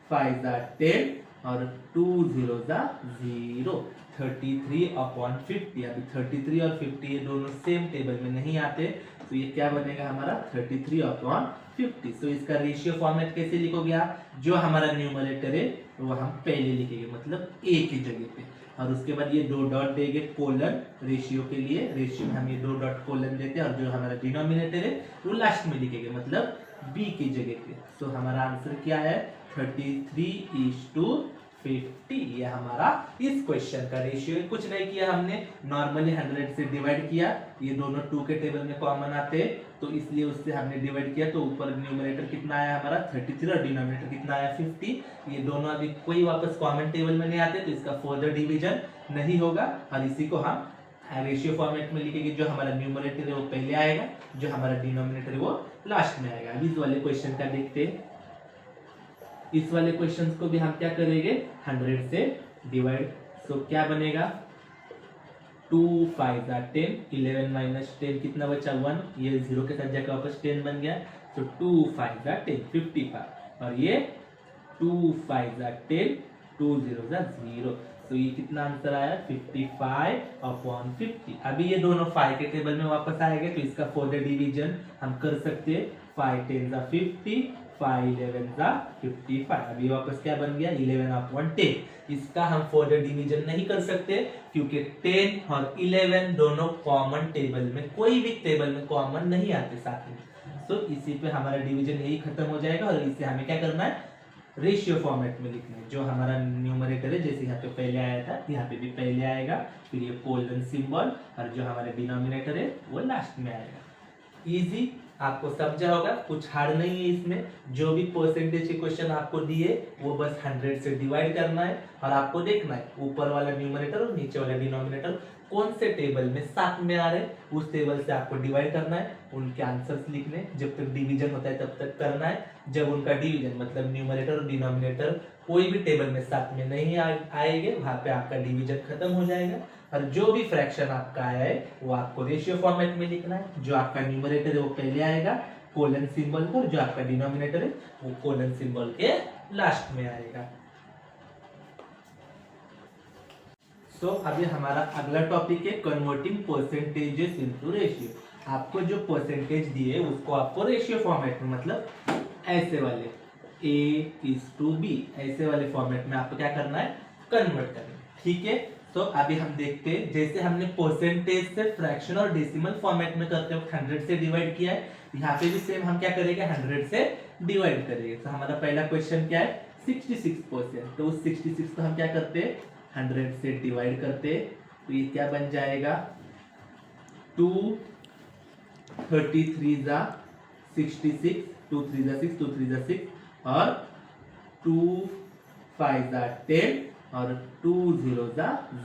5 10 और 2 0 0, 33/50। अभी 33 और 50 ये दोनों सेम टेबल में नहीं आते, तो ये क्या बनेगा हमारा 33/50। तो इसका रेशियो फॉर्मेट कैसे लिखोगे आप, जो हमारा न्यूमरेटर है वो हम पहले लिखेंगे, मतलब ए की जगह पे, और उसके बाद ये 2 डॉट देंगे कोलन रेशियो के लिए। रेशियो में हम ये 2 डॉट कोलन देते हैं और जो हमारा डिनोमिनेटर है वो लास्ट में लिखेंगे, मतलब बी की जगह पे। तो हमारा आंसर क्या है, 33:50। ये हमारा इस क्वेश्चन का रेशियो है। कुछ नहीं किया हमने, नॉर्मली 100 से डिवाइड किया, ये दोनों 2 के टेबल में कॉमन आते हैं तो इसलिए उससे हमने डिवाइड किया। तो ऊपर न्यूमरेटर कितना आया हमारा 33 और डिनोमिनेटर कितना आया 50। ये दोनों अभी कोई वापस कॉमन टेबल में नहीं आते, तो इसका फर्दर डिवीजन नहीं होगा और इसी को हम रेशियो फॉर्मेट में लिखेंगे, जो हमारा न्यूमरेटर है वो पहले आएगा, जो हमारा डिनोमिनेटर है वो लास्ट में आएगा। अभी इस वाले क्वेश्चन का देखते हैं। इस वाले क्वेश्चन को भी हम क्या करेंगे, 100 से डिवाइड। सो क्या बनेगा, 2 5 10, 11 माइनस 10 कितना बचा 1, ये 0 के साथ जाकर वापस 10 बन गया। तो 2 5 10 55, और ये 2 5 10, 2 0 0। तो ये कितना आंसर आया, 55/50। अभी ये दोनों 5 के टेबल में वापस आएंगे, तो इसका फर्दर डिवीजन हम कर सकते हैं। 5 10 50, 5 11 55। अभी वापस क्या बन गया, 11/10। इसका हम फर्दर डिवीजन नहीं कर सकते, क्योंकि 10 और 11 दोनों कॉमन टेबल में, कोई भी टेबल में कॉमन नहीं आते साथ में। तो इसी पे हमारा डिवीजन यही खत्म हो जाएगा, और इससे हमें क्या करना है, रेशियो फॉर्मेट में लिखना है। जो हमारा न्यूमरेटर है, जैसे यहाँ पे पहले आया था, यहाँ पे भी पहले आएगा, फिर ये कोलन सिंबल, और जो हमारा डिनोमिनेटर है वो लास्ट में आएगा। इजी, आपको समझा होगा, कुछ हार्ड नहीं है इसमें। जो भी परसेंटेज के क्वेश्चन आपको दिए वो बस 100 से डिवाइड करना है, और आपको देखना है ऊपर वाला न्यूमरेटर और नीचे वाला डिनोमिनेटर कौन से टेबल में साथ में आ रहे, उस टेबल से आपको डिवाइड करना है, उनके आंसर्स लिखने। जब तक डिवीजन होता है तब तक करना है। जब उनका डिवीजन मतलब न्यूमरेटर और डिनोमिनेटर कोई भी टेबल में साथ में नहीं आएंगे, वहां पे आपका डिवीजन खत्म हो जाएगा। और जो भी फ्रैक्शन आपका आया है वो आपको रेशियो फॉर्मेट में लिखना है। जो आपका न्यूमरेटर है वो पहले आएगा कोलन सिंबल पर, जो आपका डिनोमिनेटर है वो कोलन सिंबल के लास्ट में आएगा। तो अभी हमारा अगला टॉपिक है कन्वर्टिंग परसेंटेजेस इनटू रेशियो। आपको जो परसेंटेज दिए उसको आपको रेशियो फॉर्मेट में, मतलब ऐसे वाले A:B ऐसे वाले फॉर्मेट में आपको क्या करना है, कन्वर्ट करना है। ठीक है, तो अभी हम देखते हैं, जैसे हमने परसेंटेज से फ्रैक्शन और डेसिमल फॉर्मेट में करते वक्त 100 से डिवाइड किया है, यहाँ पे भी सेम हम क्या करेंगे, 100 से डिवाइड करेंगे। तो हमारा पहला क्वेश्चन क्या है, 66%। तो उस 66 को हम क्या करते हैं, 100 से डिवाइड करते। तो ये क्या बन जाएगा, 2 33 66, 2 3 6, 2 3 6, और 2 5 10, और 2 0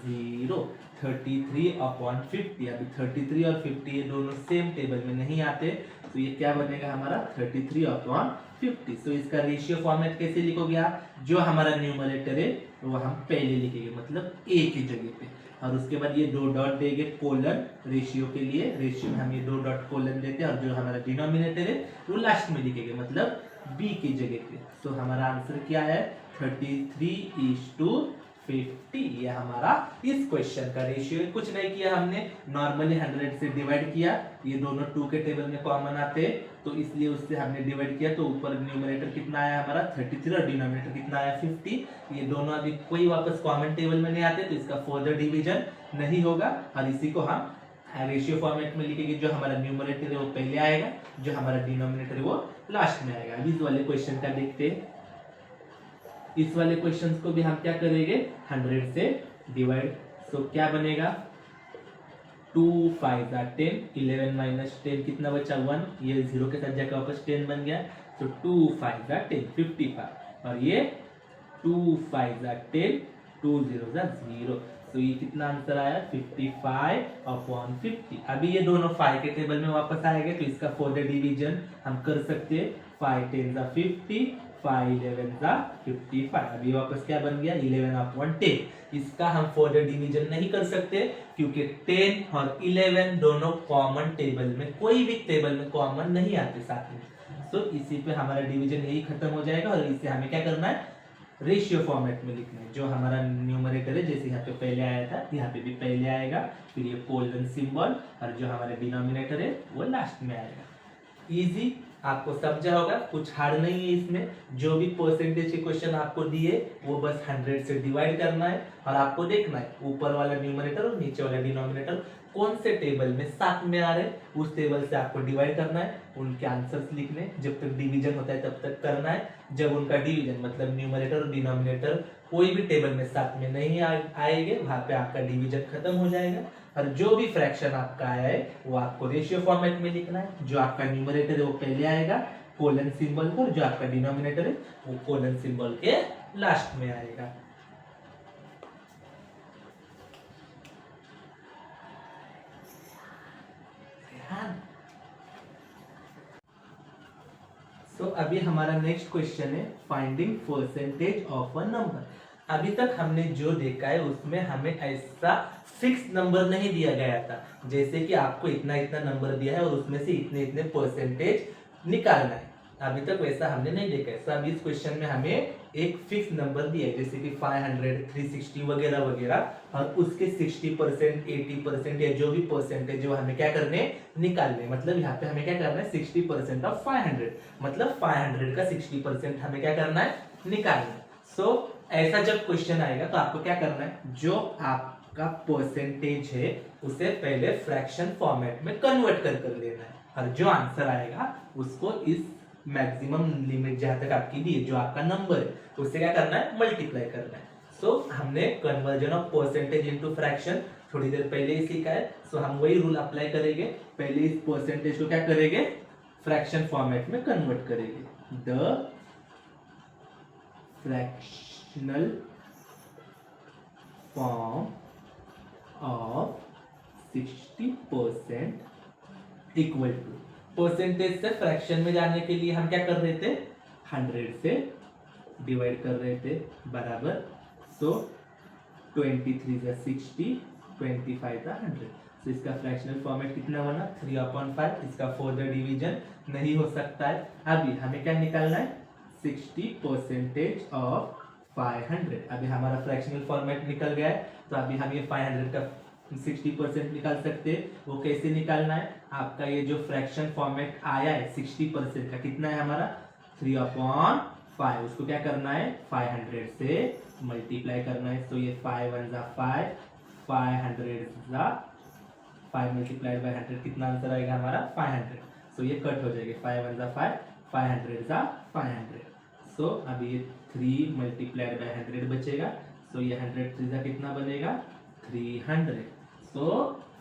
0। 33/50। अभी 33 और 50 ये दोनों सेम टेबल में नहीं आते, तो ये क्या बनेगा हमारा 33/50। तो इसका रेशियो फॉर्मेट कैसे लिखोगे आप, जो हमारा न्यूमरेटर है वो हम पहले लिखेंगे, मतलब ए की जगह पे, और उसके बाद ये 2 डॉट देंगे कोलन रेशियो के लिए। रेशियो में हम ये 2 डॉट कोलन देते हैं, और जो हमारा डिनोमिनेटर है वो लास्ट में लिखेंगे, मतलब बी की जगह पे। तो हमारा आंसर क्या है, 33:50। ये हमारा इस क्वेश्चन का रेशियो है। कुछ नहीं किया हमने, नॉर्मली 100 से डिवाइड किया। ये दोनों 2 के टेबल में कॉमन आते हैं, तो इसलिए उससे हमने डिवाइड किया। तो ऊपर न्यूमरेटर कितना आया हमारा 33, और डिनोमिनेटर कितना आया 50। ये दोनों अभी कोई वापस कॉमन टेबल में नहीं आते, तो इसका फर्दर डिवीजन नहीं होगा, और इसी को हम रेशियो फॉर्मेट में लिखेंगे। जो हमारा न्यूमरेटर है वो पहले आएगा, जो हमारा डिनोमिनेटर है वो लास्ट में आएगा। अभी इस वाले क्वेश्चन का देखते हैं। इस वाले क्वेश्चंस को भी हम क्या करेंगे, 100 से डिवाइड। सो क्या बनेगा, 2 5 10, 11 माइनस 10 कितना बचा 1, ये 0 के साथ जाकर वापस 10 बन गया। तो 2 5 10 55, और ये 2 5 10, 2 0 0। तो ये कितना आंसर आया, 55/50। अभी ये दोनों 5 के टेबल में वापस आएंगे, तो इसका फर्दर डिवीजन हम कर सकते हैं। 5 10 50, 5 11 55। अभी वापस क्या बन गया, 11/10। इसका हम फर्दर डिवीजन नहीं कर सकते, क्योंकि 10 और 11 दोनों कॉमन टेबल में, कोई भी टेबल में कॉमन नहीं आते साथ में। तो इसी पे हमारा डिवीजन यही खत्म हो जाएगा, और इससे हमें क्या करना है, रेशियो फॉर्मेट में लिखना है। जो हमारा न्यूमरेटर है, जैसे यहाँ पे पहले आया था, यहाँ पे भी पहले आएगा, फिर ये कोलन सिंबल, और जो हमारा डिनोमिनेटर है वो लास्ट में आएगा। इजी, आपको समझा होगा, कुछ हार्ड नहीं है इसमें। जो भी परसेंटेज के क्वेश्चन आपको दिए वो बस 100 से डिवाइड करना है, और आपको देखना है ऊपर वाला न्यूमरेटर और नीचे वाला डिनोमिनेटर कौन से टेबल में साथ में आ रहे, उस टेबल से आपको डिवाइड करना है, उनके आंसर्स लिखने। जब तक डिवीजन होता है तब तक करना है। जब उनका डिवीजन मतलब न्यूमरेटर और डिनोमिनेटर कोई भी टेबल में साथ में नहीं आएंगे, वहां पे आपका डिवीजन खत्म हो जाएगा। और जो भी फ्रैक्शन आपका आया है वो आपको रेशियो फॉर्मेट में लिखना है। जो आपका न्यूमरेटर है वो पहले आएगा कोलन सिंबल पर, जो आपका डिनोमिनेटर है वो कोलन सिंबल के लास्ट में आएगा। सो अभी हमारा नेक्स्ट क्वेश्चन है finding percentage of a number. अभी तक हमने जो देखा है उसमें हमें ऐसा फिक्स नंबर नहीं दिया गया था, जैसे कि आपको इतना इतना नंबर दिया है और उसमें से इतने इतने परसेंटेज निकालना है। अभी तक वैसा हमने नहीं देखा है। अभी इस क्वेश्चन में हमें एक फिक्स नंबर दिया है, जैसे कि 500, 360 वगैरह वगैरह, और उसके 60%, 80% या जो भी परसेंटेज जो हमें क्या करने निकालने, मतलब यहाँ पे हमें क्या करना है 60% ऑफ 500, मतलब 500 का 60% हमें क्या करना है निकालना है। सो ऐसा जब क्वेश्चन आएगा तो आपको क्या करना है, जो आपका परसेंटेज है उसे पहले फ्रैक्शन फॉर्मेट में कन्वर्ट कर लेना है, और जो आंसर आएगा उसको इस मैक्सिमम लिमिट जहां तक आपकी दी है, जो आपका नंबर है, उससे क्या करना है मल्टीप्लाई करना है। सो हमने conversion of percentage into fraction थोड़ी देर पहले ही सीखा है। सो हम वही रूल अप्लाई करेंगे, पहले इस परसेंटेज को क्या करेंगे फ्रैक्शन फॉर्मेट में कन्वर्ट करेंगे। The fractional form of 60% equal to, percentage से फ्रैक्शन में जाने के लिए हम क्या कर रहे थे 100 से डिवाइड कर रहे थे बराबर। सो 23 × 60, 25 × 100। तो इसका फ्रैक्शनल फॉर्मेट कितना बना 3/5। इसका फर्दर डिवीजन नहीं हो सकता है। अभी हमें क्या निकालना है 60% ऑफ 500। अभी हमारा फ्रैक्शनल फॉर्मेट निकल गया है, तो अभी हम ये 500 का 60% निकाल सकते हैं। वो कैसे निकालना है, आपका ये जो फ्रैक्शन फॉर्मेट आया है 60% का कितना है हमारा 3/5, उसको क्या करना है 500 से मल्टीप्लाई करना है। तो ये 5 1 × 5, 500 5 मल्टीप्लाइड बाय 100 कितना आंसर आएगा हमारा 500। सो ये कट हो जाएगा 5 1 × 5, 500 500। सो अभी ये 3 मल्टीप्लाइड बाय 100 बचेगा। सो ये 100 3 कितना बनेगा 300। सो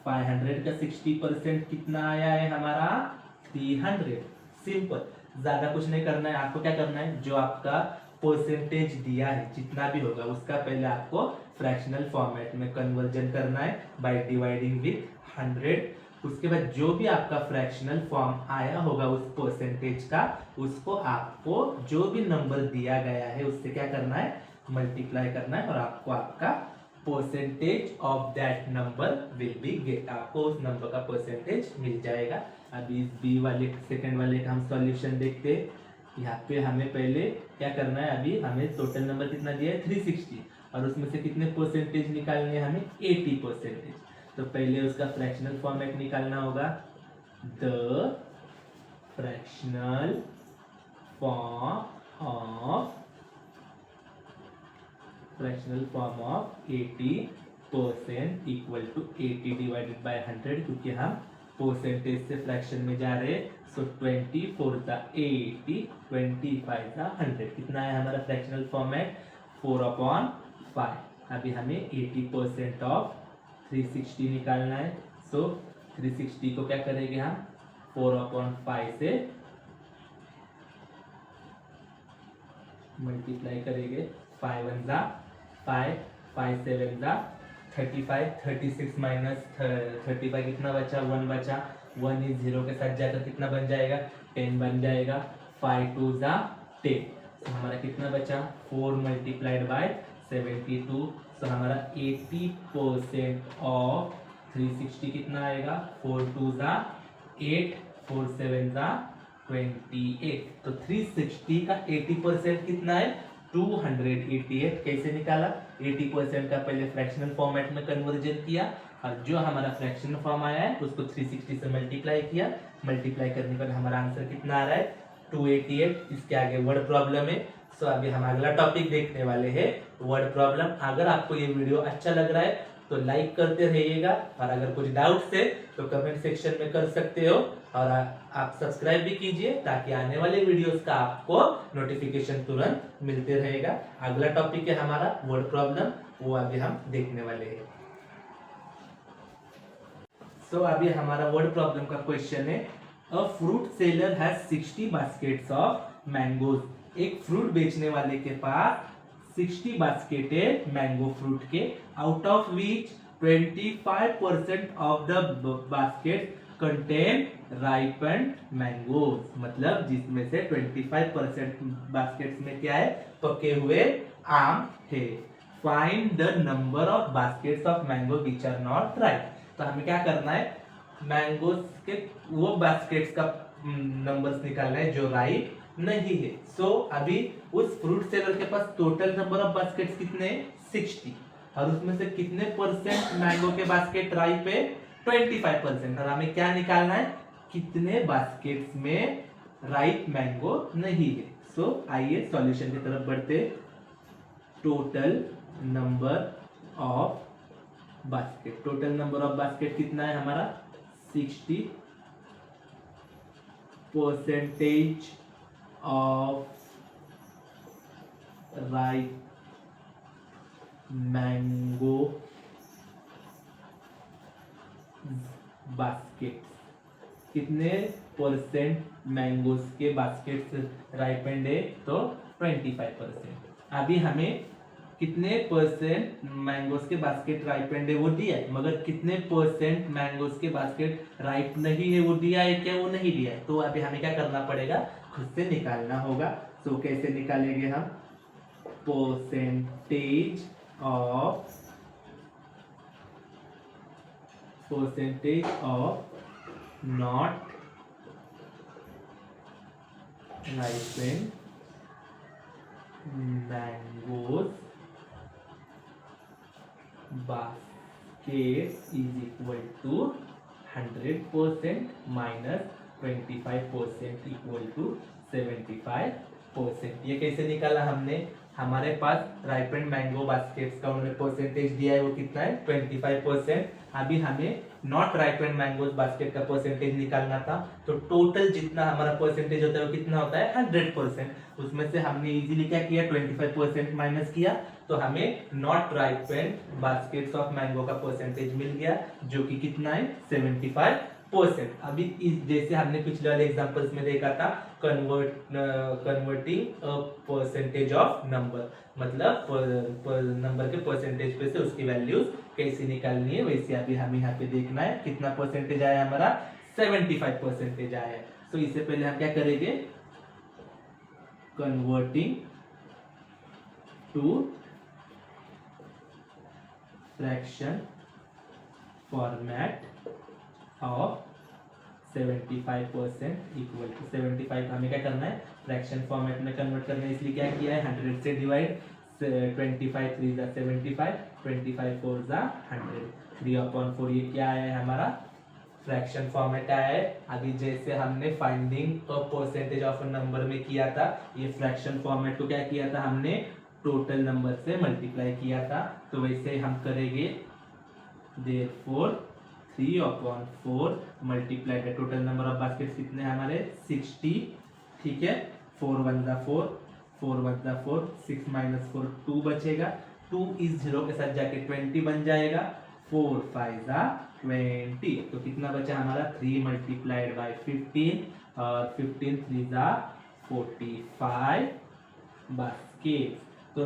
500 का 60% कितना आया है हमारा 300। सिंपल, ज्यादा कुछ नहीं करना है। आपको क्या करना है, जो आपका परसेंटेज दिया है जितना भी होगा उसका पहले आपको फ्रैक्शनल फॉर्मेट में कन्वर्जन करना है बाय डिवाइडिंग विद 100। उसके बाद जो भी आपका फ्रैक्शनल फॉर्म आया होगा उस परसेंटेज का, उसको आपको जो भी नंबर दिया गया है उससे क्या करना है मल्टीप्लाई करना है, और आपको आपका percentage of that number will be get, आपको उस नंबर का परसेंटेज मिल जाएगा। अभी इस बी वाले सेकंड वाले का हम सॉल्यूशन देखते हैं। यहाँ पे हमें पहले क्या करना है, अभी हमें टोटल नंबर कितना दिया है 360, और उसमें से कितने परसेंटेज निकालने हैं हमें 80%। तो पहले उसका फ्रैक्शनल फॉर्मेट निकालना होगा, the fractional form of 80% equal to 80 divided by 100, क्योंकि हम परसेंटेज से फ्रैक्शन में जा रहे हैं। सो 24 × 80, 25 × 100 कितना है हमारा फ्रैक्शनल फॉर्मेट 4/5। अभी हमें 80% ऑफ 360 निकालना है। सो 360 को क्या करेंगे हम 4/5 से मल्टीप्लाई करेंगे। 5 1 × 5, 5 7 × 35, 36 माइनस 35 कितना बचा 1 बचा, 1 इस 0 के साथ जाकर कितना बन जाएगा 10 बन जाएगा। 5 2 × 10, तो हमारा कितना बचा 4 मल्टीप्लाइड बाय 72। तो हमारा 80% ऑफ 360 कितना आएगा 4 2 × 8, 4 7 × 28। तो 360 का 80% कितना है 288। कैसे निकाला 80% का पहले फ्रैक्शनल फॉर्मेट में कन्वर्जन किया, और जो हमारा फ्रैक्शनल फॉर्म आया है उसको 360 से मल्टीप्लाई किया। मल्टीप्लाई करने पर हमारा आंसर कितना आ रहा है 288। इसके आगे वर्ड प्रॉब्लम है। सो अभी हम अगला टॉपिक देखने वाले हैं वर्ड प्रॉब्लम। अगर आपको ये वीडियो अच्छा लग रहा है तो लाइक करते रहिएगा, और अगर कुछ डाउट्स है तो कमेंट सेक्शन में कर सकते हो, और आप सब्सक्राइब भी कीजिए ताकि आने वाले वीडियोस का आपको नोटिफिकेशन तुरंत मिलते रहेगा। अगला टॉपिक है हमारा वर्ड प्रॉब्लम, वो अभी हम देखने वाले हैं। सो अभी हमारा वर्ड प्रॉब्लम का क्वेश्चन है, a fruit seller has 60 baskets of mangoes. एक फ्रूट बेचने वाले के पास 60 बास्केट है मैंगो फ्रूट के, out of which 25% of the basket contain ripened mangoes, मतलब जिसमें से 25% बास्केट्स में क्या है, पके हुए आम है। Find the number of baskets of mango which are not ripe. तो हमें क्या करना है, मैंगोज के वो बास्केट्स का नंबर्स निकालना है जो राइप नहीं है। सो अभी उस फ्रूट सेलर के पास टोटल नंबर ऑफ बास्केट्स कितने हैं, 60, और उसमें से कितने परसेंट मैंगो के बास्केट राइप है, 25%। और हमें क्या निकालना है, कितने बास्केट्स में राइप मैंगो नहीं है। सो आइए सॉल्यूशन की तरफ बढ़ते। Total number of basket, total number of basket कितना है हमारा, 60% ऑफ राइप मैंगो बास्केट, कितने परसेंट मैंगोज के बास्केट्स राइपेंड है, तो 25%। अभी हमें कितने परसेंट मैंगोज के बास्केट राइपेंड है वो दिया है, मगर कितने परसेंट मैंगोज के बास्केट राइप नहीं है वो दिया है क्या, वो नहीं दिया है। तो अभी हमें क्या करना पड़ेगा, खुद से निकालना होगा। तो कैसे निकालेंगे हम, percentage of not ripened mangoes basket is equal to 100% minus 25% equal to 75%। ये कैसे निकाला हमने, हमारे पास राइपेंड मैंगो बास्केट्स का उन्होंने परसेंटेज दिया है, वो कितना है, 25%। अभी हमें नॉट राइपेंड मैंगोज बास्केट का परसेंटेज निकालना था। तो टोटल जितना हमारा परसेंटेज होता है वो कितना होता है, 100%। उसमें से हमने इजीली क्या किया, 25% माइनस किया, तो हमें not ripened baskets of mango का परसेंटेज मिल गया, जो कि कितना है, 75%। अभी इस जैसे हमने पिछले वाले एग्जांपल्स में देखा था, कन्वर्टिंग परसेंटेज ऑफ नंबर, मतलब नंबर के परसेंटेज पे से उसकी वैल्यूज कैसे निकालनी है, वैसे अभी हमें यहाँ पे देखना है कितना परसेंटेज आया हमारा, 75% आया है। तो इससे पहले हम क्या करेंगे, converting to fraction format of 75% equal to 75, हमें क्या करना है, फ्रैक्शन फॉर्मेट में कन्वर्ट करना है। इसलिए क्या किया है, 100 से डिवाइड, 25 3 जा 75, 25 4 जा 100, 3/4 ये क्या आया है हमारा, फ्रैक्शन फॉर्मेट आया है। अभी जैसे हमने फाइंडिंग परसेंटेज ऑफ नंबर में किया था, ये फ्रैक्शन फॉर्मेट को क्या किया था हमने, टोटल नंबर से मल्टीप्लाई किया था। तो वैसे हम करेंगे, therefore 3/4 multiply the total number of baskets कितने हमारे, 60, ठीक है, 4 1 जा 4, 4 1 जा 4, 6 - 4 2 बचेगा, 2 इस 0 के साथ जाके 20 बन जाएगा, 4 5 जा 20, तो कितना बचा हमारा, 3 मल्टीप्लाइड बाय 15 और 15 3 जा 45 बास्केट। तो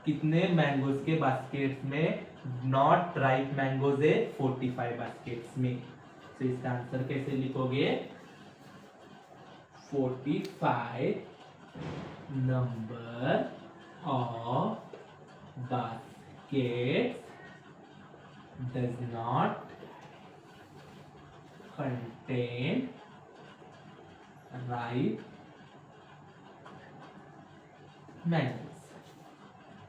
कितने मैंगोज के बास्केट्स में नॉट राइप मैंगोज है, 45 बास्केट्स में। तो इसका आंसर कैसे लिखोगे, 45 number of baskets does not contain ripe mangoes.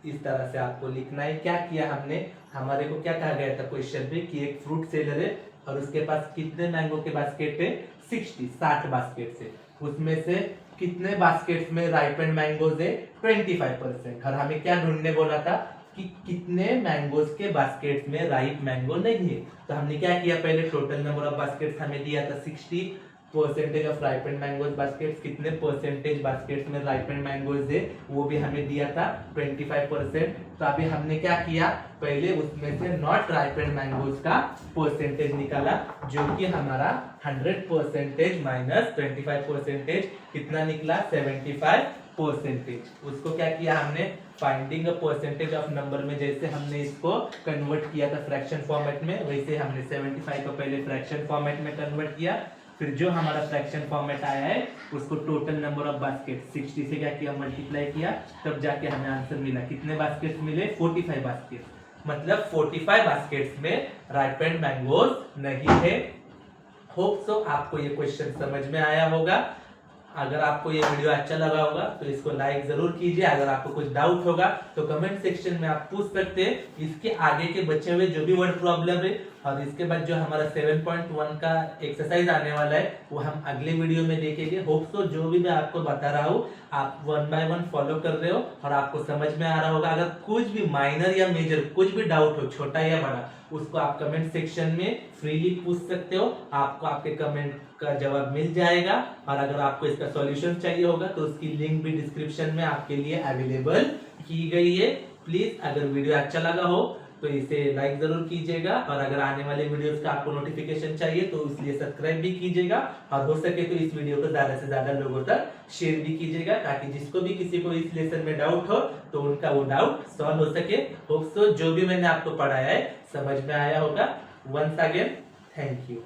इस तरह से आपको लिखना है। क्या किया हमने, हमारे को क्या कहा गया था क्वेश्चन में कि एक फ्रूट सेलर है और उसके पास कितने मैंगो के बास्केट है, 60 बास्केट है, उसमें से कितने बास्केट्स में राइपेंड मैंगोज है, 25%। और हमें क्या ढूंढने बोला था कि कितने मैंगोज के बास्केट्स में राइप मैंगो नहीं है। तो हमने क्या किया, पहले टोटल नंबर ऑफ बास्केट्स हमें दिया था 60% ऑफ राइपेंड मैंगोज बास्केट्स, कितने परसेंटेज बास्केट्स में राइपेंड मैंगोज है वो भी हमें दिया था 25%। तो अभी हमने क्या किया, पहले उसमें से नॉट राइपेंड मैंगोज का परसेंटेज निकाला, जो कि हमारा 100% माइनस 25% कितना निकला, 75 परसेंटेज। उसको क्या किया हमने, finding a percentage of number में जैसे हमने इसको कन्वर्ट किया था फ्रैक्शन फॉर्मेट में, वैसे हमने 75 को पहले फ्रैक्शन फॉर्मेट में कन्वर्ट किया। फिर जो हमारा फ्रैक्शन फॉर्मेट आया है उसको टोटल नंबर ऑफ बास्केट 60 से क्या किया, मल्टीप्लाई किया, तब जाके हमें आंसर मिला। कितने बास्केट्स मिले, 45 बास्केट्स। मतलब 45 बास्केट्स में राइपेंड मैंगोज नहीं थे। होप सो आपको ये क्वेश्चन समझ में आया होगा। अगर आपको ये वीडियो अच्छा लगा होगा तो इसको लाइक जरूर कीजिए। अगर आपको कुछ डाउट होगा तो कमेंट सेक्शन में आप पूछ सकते हैं। इसके आगे के बचे हुए जो भी वर्ड प्रॉब्लम है और इसके बाद जो हमारा 7.1 का एक्सरसाइज आने वाला है वो हम अगले वीडियो में देखेंगे। होप सो जो भी मैं आपको बता रहा हूँ आप 1 बाय 1 फॉलो कर रहे हो और आपको समझ में आ रहा होगा। अगर कुछ भी माइनर या मेजर कुछ भी डाउट हो, छोटा या बड़ा, उसको आप कमेंट सेक्शन में फ्रीली पूछ सकते हो। आपको आपके कमेंट का जवाब मिल जाएगा। और अगर आपको इसका सॉल्यूशन चाहिए होगा तो उसकी लिंक भी डिस्क्रिप्शन में आपके लिए अवेलेबल की गई है। प्लीज अगर वीडियो अच्छा लगा हो तो इसे लाइक जरूर कीजिएगा और अगर आने वाले वीडियोस का आपको नोटिफिकेशन चाहिए तो इसलिए सब्सक्राइब भी कीजिएगा और हो सके तो इस वीडियो को ज्यादा से ज्यादा लोगों तक शेयर भी कीजिएगा ताकि जिसको भी किसी को इस लेसन में डाउट हो तो उनका वो डाउट सॉल्व हो सके। होप सो जो भी मैंने आपको पढ़ाया है समझ में आया होगा। Once again thank you.